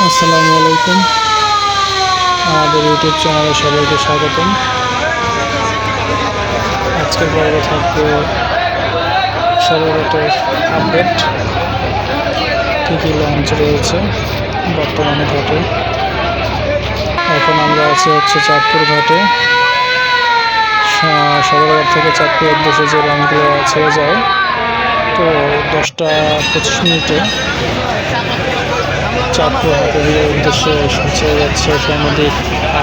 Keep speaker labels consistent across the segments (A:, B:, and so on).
A: আসসালামু আলাইকুম। আমাদের ইউটিউব চ্যানেলে সবাইকে স্বাগতম। আজকের পর্বে থাকবে সদরঘাটের আপডেট, কী কী লঞ্চ রয়েছে বর্তমানে ঘাটে। এখন আমরা আছি চাঁদপুর ঘাটে। সদরঘাট থেকে চাঁদপুর উদ্দেশ্যে যে লঞ্চগুলো ছেড়ে যায়, তো 10টা 25 মিনিটে চাঁদপুর হাটের উদ্দেশ্যে ছেড়ে যাচ্ছে সমুদ্রিক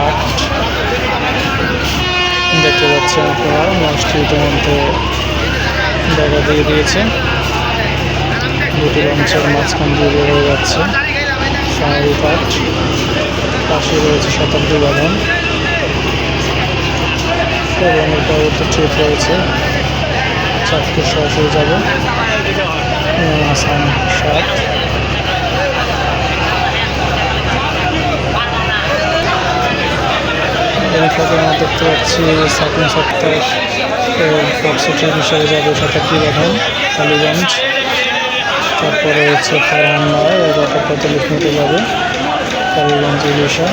A: 8। দেখতে পাচ্ছেন আপনারা লঞ্চটি ইতিমধ্যে দেখা দিয়ে দিয়েছে। দুটি লঞ্চের মাঝখান দিয়ে বের হয়ে যাচ্ছে সমুদ্রিক 8। পাশে রয়েছে শতাব্দী বাঁধন এবং এর পরবর্তী ট্রিপ রয়েছে চাঁদপুর সরাসরি যাবে আসাম 7। এই ফাঁকে আমরা দেখতে পাচ্ছি সাকিন সত্তার ফক্সি ট্রিপ হিসেবে যাবে শতাব্দী বাঁধন কালীগঞ্জ। তারপরে হচ্ছে ফারহান 9 11:45 যাবে কালীগঞ্জ ইলিশা।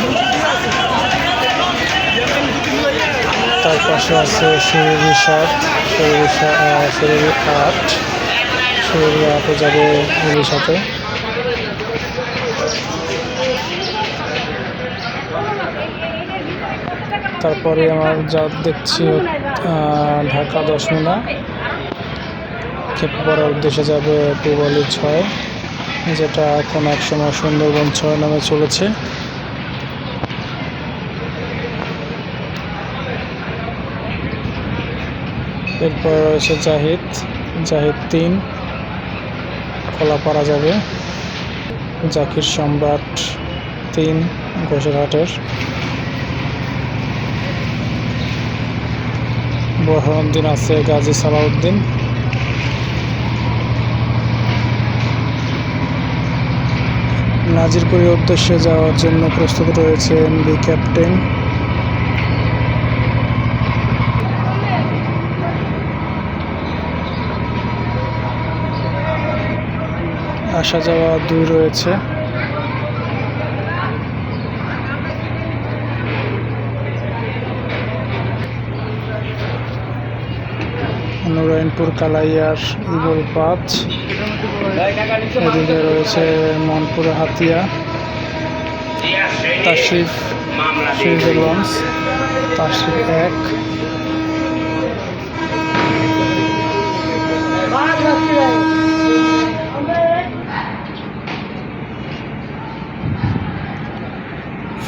A: তার পাশে আছে সুরভি 7, সুরভি 8। সুরভি 8-এ যাবে ইলিশাতে। তারপরে আমার যা দেখছি ঢাকা 10 মিনা খেপুপাড়ার উদ্দেশ্যে যাবে পূবালী 6, যেটা এখন একসময় সুন্দরবন 6 নামে চলেছে। এরপর রয়েছে জাহিদ 3 কলাপাড়া যাবে। জাকির সম্রাট 3 ঘোষেরহাটের। বোরহানুদ্দিন আছে গাজী সালাউদ্দিন। নাজিরপুরের উদ্দেশ্যে যাওয়ার জন্য প্রস্তুত রয়েছে এমভি ক্যাপ্টেন। আসা যাওয়া 2 রয়েছে। নারায়ণপুর কালাইয়ার ইগল 5। এদিকে রয়েছে মনপুর হাতিয়া তাশরিফ লঞ্চ তাশরিফ 1।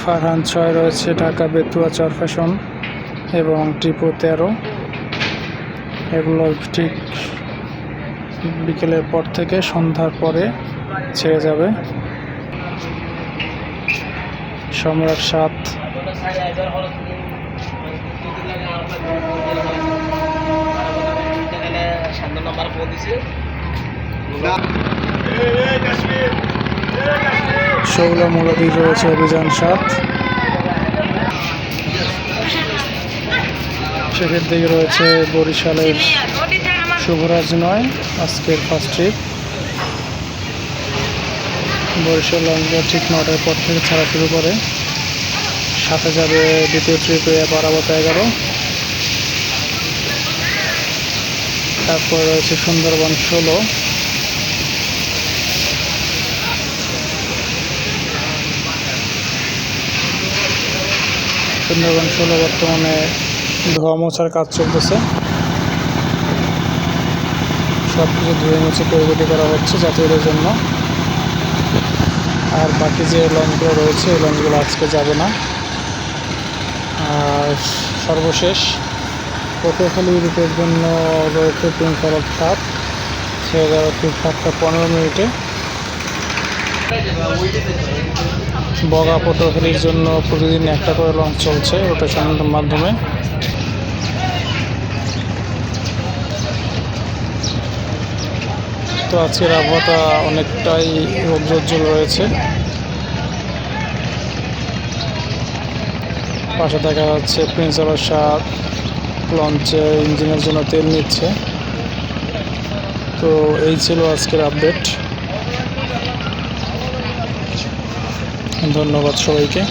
A: ফারহান 6 রয়েছে ঢাকা বেতুয়া চরফ্যাশন এবং টিপো 13। এগুলো ঠিক বিকেলের পর থেকে সন্ধ্যার পরে ছেড়ে যাবে। সম্রাট 7 শৌলা মূলাদি রয়েছে অভিযান 7। শেষের দিকে রয়েছে বরিশালের শুভরাজ 9 আজকের ফার্স্ট ট্রিপ। বরিশাল লঞ্চগুলো ঠিক 9টার পর থেকে ছাড়া শুরু করে। সাথে যাবে দ্বিতীয় ট্রিপে পারাবত 11। তারপর রয়েছে সুন্দরবন 16। সুন্দরবন 16 বর্তমানে ধোয়া মোছার কাজ চলতেছে। সব কিছু ধুয়ে মুছে পরিবর্তন করা হচ্ছে যাত্রীদের জন্য। আর বাকি যে লঞ্চগুলো রয়েছে এই লঞ্চগুলো আজকে যাবে না। আর সর্বশেষ পটুয়াখালী রুটের জন্য রয়েছে 3/7 ছেড়ে যাবে ঠিক 7:15 বগা পটুয়াখালীর জন্য প্রতিদিন একটা করে লঞ্চ চলছে রোটেশনের মাধ্যমে। তো আজকের আবহাওয়াটা অনেকটাই রৌদ্রোজ্জ্বল রয়েছে। পাশে দেখা যাচ্ছে প্রিন্স আবার 7 লঞ্চে ইঞ্জিনের জন্য তেল নিচ্ছে। তো এই ছিল আজকের আপডেট। ধন্যবাদ সবাইকে।